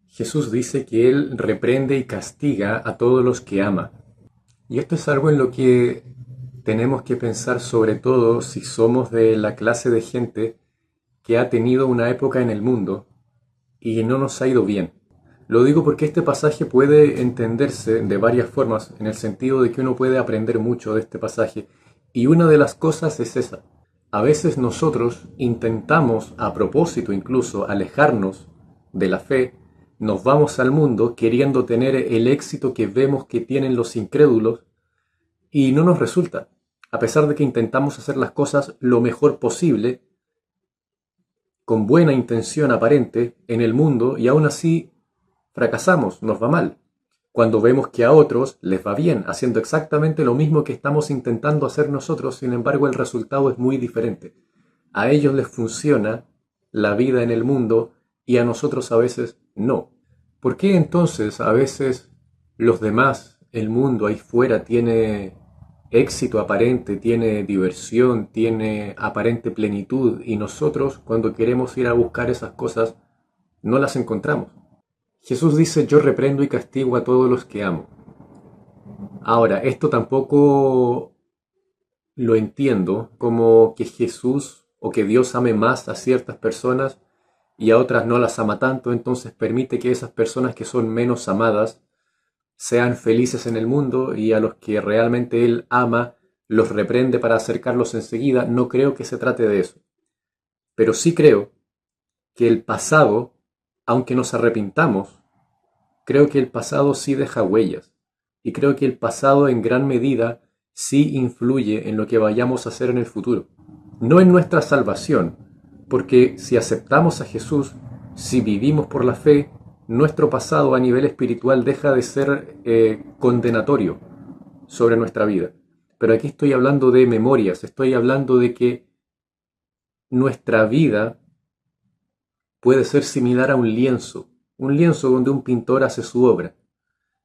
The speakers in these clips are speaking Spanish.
Jesús dice que Él reprende y castiga a todos los que ama. Y esto es algo en lo que tenemos que pensar, sobre todo si somos de la clase de gente que ha tenido una época en el mundo y no nos ha ido bien. Lo digo porque este pasaje puede entenderse de varias formas, en el sentido de que uno puede aprender mucho de este pasaje. Y una de las cosas es esa. A veces nosotros intentamos, a propósito incluso, alejarnos de la fe, nos vamos al mundo queriendo tener el éxito que vemos que tienen los incrédulos y no nos resulta. A pesar de que intentamos hacer las cosas lo mejor posible, con buena intención aparente en el mundo, y aún así fracasamos, nos va mal. Cuando vemos que a otros les va bien, haciendo exactamente lo mismo que estamos intentando hacer nosotros, sin embargo el resultado es muy diferente. A ellos les funciona la vida en el mundo y a nosotros a veces no. ¿Por qué entonces a veces los demás, el mundo ahí fuera, tiene éxito aparente, tiene diversión, tiene aparente plenitud, y nosotros cuando queremos ir a buscar esas cosas no las encontramos? Jesús dice: yo reprendo y castigo a todos los que amo. Ahora, esto tampoco lo entiendo como que Jesús o que Dios ame más a ciertas personas y a otras no las ama tanto, entonces permite que esas personas que son menos amadas sean felices en el mundo, y a los que realmente Él ama los reprende para acercarlos enseguida. No creo que se trate de eso. Pero sí creo que el pasado, aunque nos arrepintamos, creo que el pasado sí deja huellas. Y creo que el pasado en gran medida sí influye en lo que vayamos a hacer en el futuro. No en nuestra salvación, porque si aceptamos a Jesús, si vivimos por la fe, nuestro pasado a nivel espiritual deja de ser condenatorio sobre nuestra vida. Pero aquí estoy hablando de memorias, estoy hablando de que nuestra vida puede ser similar a un lienzo donde un pintor hace su obra.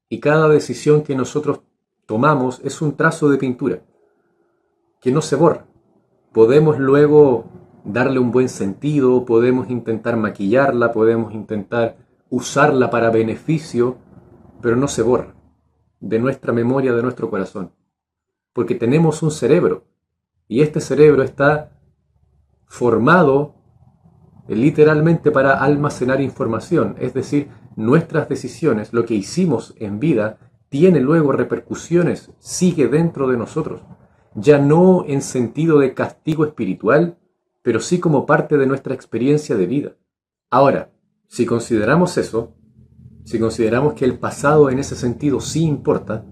Y cada decisión que nosotros tomamos es un trazo de pintura que no se borra. Podemos luego darle un buen sentido, podemos intentar maquillarla, podemos intentar usarla para beneficio, pero no se borra de nuestra memoria, de nuestro corazón. Porque tenemos un cerebro, y este cerebro está formado literalmente para almacenar información, es decir, nuestras decisiones, lo que hicimos en vida, tiene luego repercusiones, sigue dentro de nosotros, ya no en sentido de castigo espiritual, pero sí como parte de nuestra experiencia de vida. Ahora, si consideramos eso, si consideramos que el pasado en ese sentido sí importa,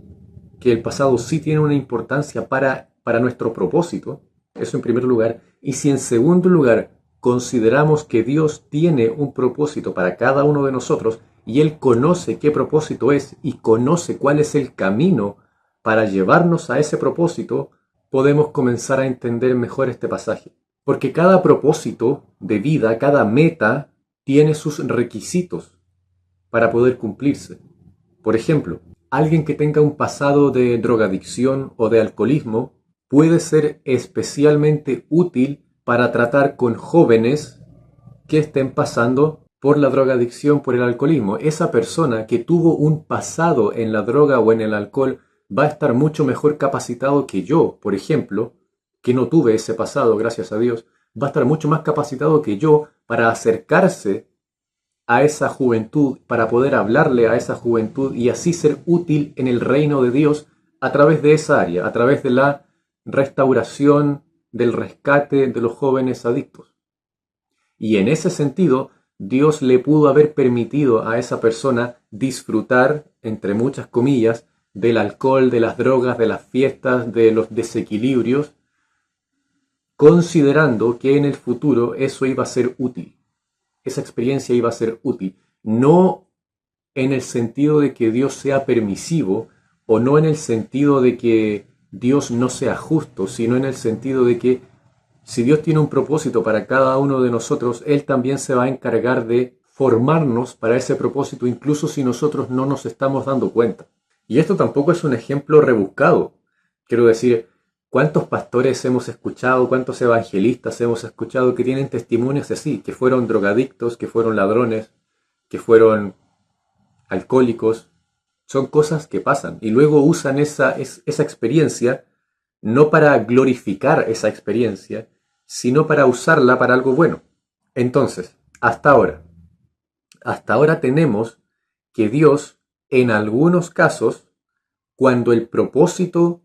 que el pasado sí tiene una importancia para nuestro propósito, eso en primer lugar, y si en segundo lugar consideramos que Dios tiene un propósito para cada uno de nosotros, y Él conoce qué propósito es y conoce cuál es el camino para llevarnos a ese propósito, podemos comenzar a entender mejor este pasaje. Porque cada propósito de vida, cada meta, tiene sus requisitos para poder cumplirse. Por ejemplo, alguien que tenga un pasado de drogadicción o de alcoholismo puede ser especialmente útil para tratar con jóvenes que estén pasando por la drogadicción, por el alcoholismo. Esa persona que tuvo un pasado en la droga o en el alcohol va a estar mucho mejor capacitado que yo, por ejemplo, que no tuve ese pasado, gracias a Dios, va a estar mucho más capacitado que yo para acercarse a esa juventud, para poder hablarle a esa juventud y así ser útil en el reino de Dios a través de esa área, a través de la restauración, del rescate de los jóvenes adictos. Y en ese sentido, Dios le pudo haber permitido a esa persona disfrutar, entre muchas comillas, del alcohol, de las drogas, de las fiestas, de los desequilibrios, considerando que en el futuro eso iba a ser útil. Esa experiencia iba a ser útil. No en el sentido de que Dios sea permisivo, o no en el sentido de que Dios no sea justo, sino en el sentido de que si Dios tiene un propósito para cada uno de nosotros, Él también se va a encargar de formarnos para ese propósito, incluso si nosotros no nos estamos dando cuenta. Y esto tampoco es un ejemplo rebuscado. Quiero decir, ¿cuántos pastores hemos escuchado, cuántos evangelistas hemos escuchado que tienen testimonios así, que fueron drogadictos, que fueron ladrones, que fueron alcohólicos, son cosas que pasan y luego usan esa experiencia no para glorificar esa experiencia, sino para usarla para algo bueno. Entonces, hasta ahora tenemos que Dios, en algunos casos, cuando el propósito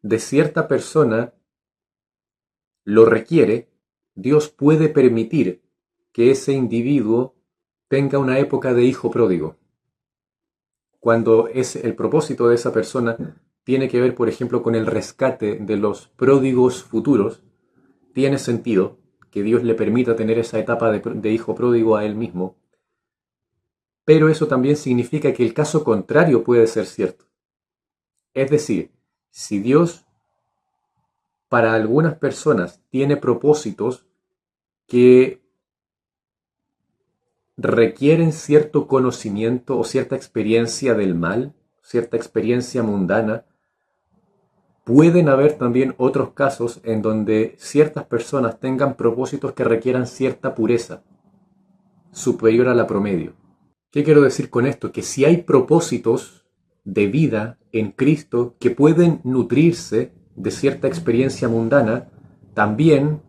de cierta persona lo requiere, Dios puede permitir que ese individuo tenga una época de hijo pródigo. Cuando es el propósito de esa persona tiene que ver, por ejemplo, con el rescate de los pródigos futuros, tiene sentido que Dios le permita tener esa etapa de hijo pródigo a él mismo. Pero eso también significa que el caso contrario puede ser cierto. Es decir, si Dios para algunas personas tiene propósitos que requieren cierto conocimiento o cierta experiencia del mal, cierta experiencia mundana, pueden haber también otros casos en donde ciertas personas tengan propósitos que requieran cierta pureza, superior a la promedio. ¿Qué quiero decir con esto? Que si hay propósitos de vida en Cristo que pueden nutrirse de cierta experiencia mundana, también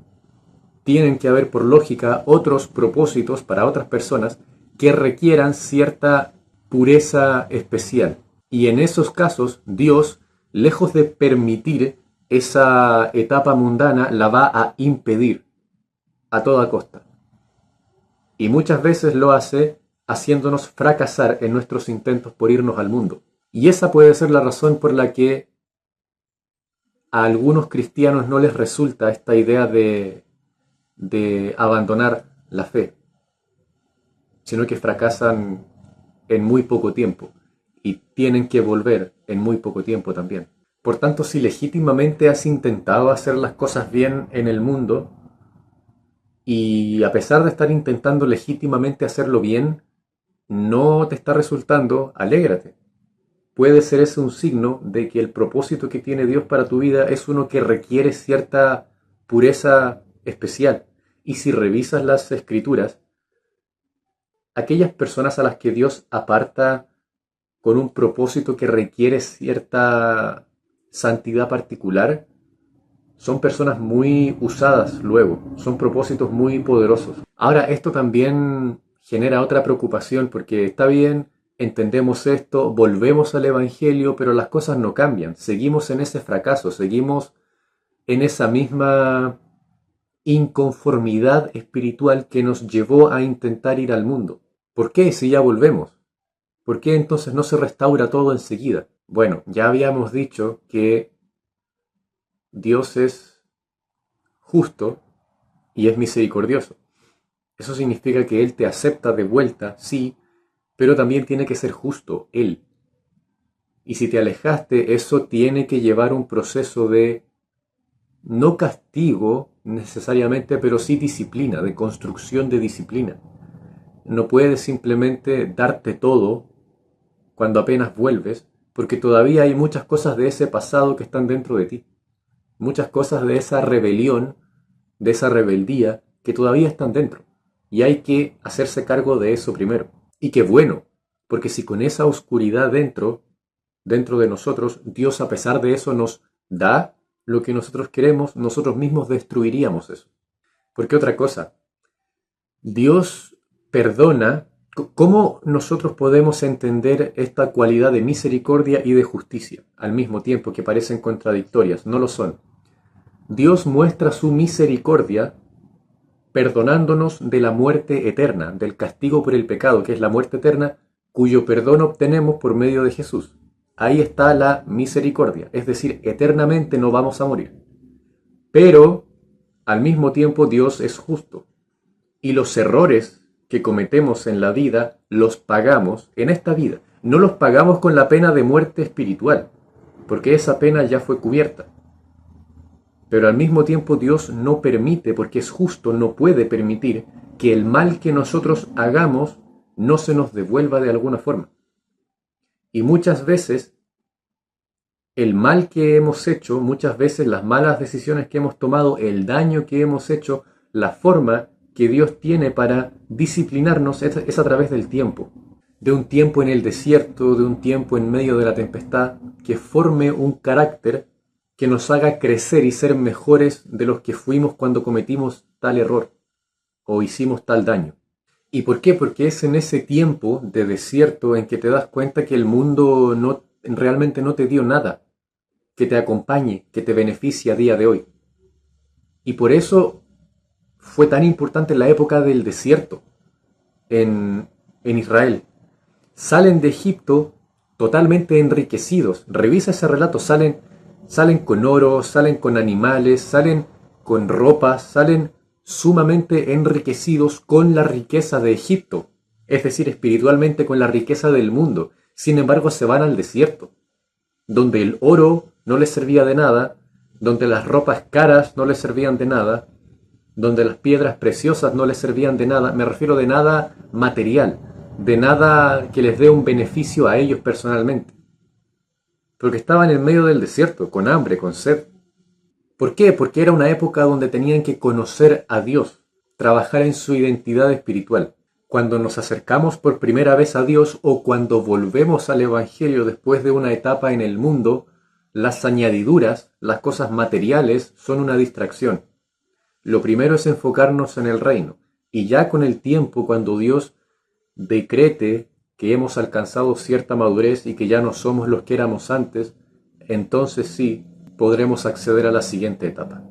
tienen que haber por lógica otros propósitos para otras personas que requieran cierta pureza especial. Y en esos casos, Dios, lejos de permitir esa etapa mundana, la va a impedir a toda costa. Y muchas veces lo hace haciéndonos fracasar en nuestros intentos por irnos al mundo. Y esa puede ser la razón por la que a algunos cristianos no les resulta esta idea de abandonar la fe, sino que fracasan en muy poco tiempo y tienen que volver en muy poco tiempo también. Por tanto, si legítimamente has intentado hacer las cosas bien en el mundo y a pesar de estar intentando legítimamente hacerlo bien, no te está resultando, alégrate. Puede ser ese un signo de que el propósito que tiene Dios para tu vida es uno que requiere cierta pureza especial. Y si revisas las Escrituras, aquellas personas a las que Dios aparta con un propósito que requiere cierta santidad particular, son personas muy usadas luego, son propósitos muy poderosos. Ahora, esto también genera otra preocupación porque está bien, entendemos esto, volvemos al Evangelio, pero las cosas no cambian, seguimos en ese fracaso, seguimos en esa misma inconformidad espiritual que nos llevó a intentar ir al mundo. ¿Por qué si ya volvemos? ¿Por qué entonces no se restaura todo enseguida? Bueno, ya habíamos dicho que Dios es justo y es misericordioso. Eso significa que Él te acepta de vuelta, sí, pero también tiene que ser justo, Él. Y si te alejaste, eso tiene que llevar un proceso de, no castigo necesariamente, pero sí disciplina, de construcción de disciplina. No puedes simplemente darte todo cuando apenas vuelves, porque todavía hay muchas cosas de ese pasado que están dentro de ti. Muchas cosas de esa rebelión, de esa rebeldía, que todavía están dentro. Y hay que hacerse cargo de eso primero. Y qué bueno, porque si con esa oscuridad dentro de nosotros, Dios a pesar de eso nos da lo que nosotros queremos, nosotros mismos destruiríamos eso. Porque otra cosa, Dios perdona. ¿Cómo nosotros podemos entender esta cualidad de misericordia y de justicia al mismo tiempo que parecen contradictorias? No lo son. Dios muestra su misericordia perdonándonos de la muerte eterna, del castigo por el pecado, que es la muerte eterna, cuyo perdón obtenemos por medio de Jesús. Ahí está la misericordia, es decir, eternamente no vamos a morir. Pero, al mismo tiempo, Dios es justo. Y los errores que cometemos en la vida los pagamos en esta vida. No los pagamos con la pena de muerte espiritual, porque esa pena ya fue cubierta. Pero al mismo tiempo Dios no permite, porque es justo, no puede permitir que el mal que nosotros hagamos no se nos devuelva de alguna forma. Y muchas veces el mal que hemos hecho, muchas veces las malas decisiones que hemos tomado, el daño que hemos hecho, la forma que Dios tiene para disciplinarnos es a través del tiempo. de un tiempo en el desierto, de un tiempo en medio de la tempestad, que forme un carácter que nos haga crecer y ser mejores de los que fuimos cuando cometimos tal error o hicimos tal daño. ¿Y por qué? Porque es en ese tiempo de desierto en que te das cuenta que el mundo realmente no te dio nada que te acompañe, que te beneficie a día de hoy. Y por eso fue tan importante la época del desierto en Israel. Salen de Egipto totalmente enriquecidos. Revisa ese relato, salen con oro, salen con animales, salen con ropas, salen sumamente enriquecidos con la riqueza de Egipto, es decir, espiritualmente con la riqueza del mundo. Sin embargo, se van al desierto, donde el oro no les servía de nada, donde las ropas caras no les servían de nada, donde las piedras preciosas no les servían de nada. Me refiero de nada material, de nada que les dé un beneficio a ellos personalmente. Porque estaban en medio del desierto, con hambre, con sed. ¿Por qué? Porque era una época donde tenían que conocer a Dios, trabajar en su identidad espiritual. Cuando nos acercamos por primera vez a Dios o cuando volvemos al Evangelio después de una etapa en el mundo, las añadiduras, las cosas materiales, son una distracción. Lo primero es enfocarnos en el reino, y ya con el tiempo, cuando Dios decrete que hemos alcanzado cierta madurez y que ya no somos los que éramos antes, entonces sí podremos acceder a la siguiente etapa.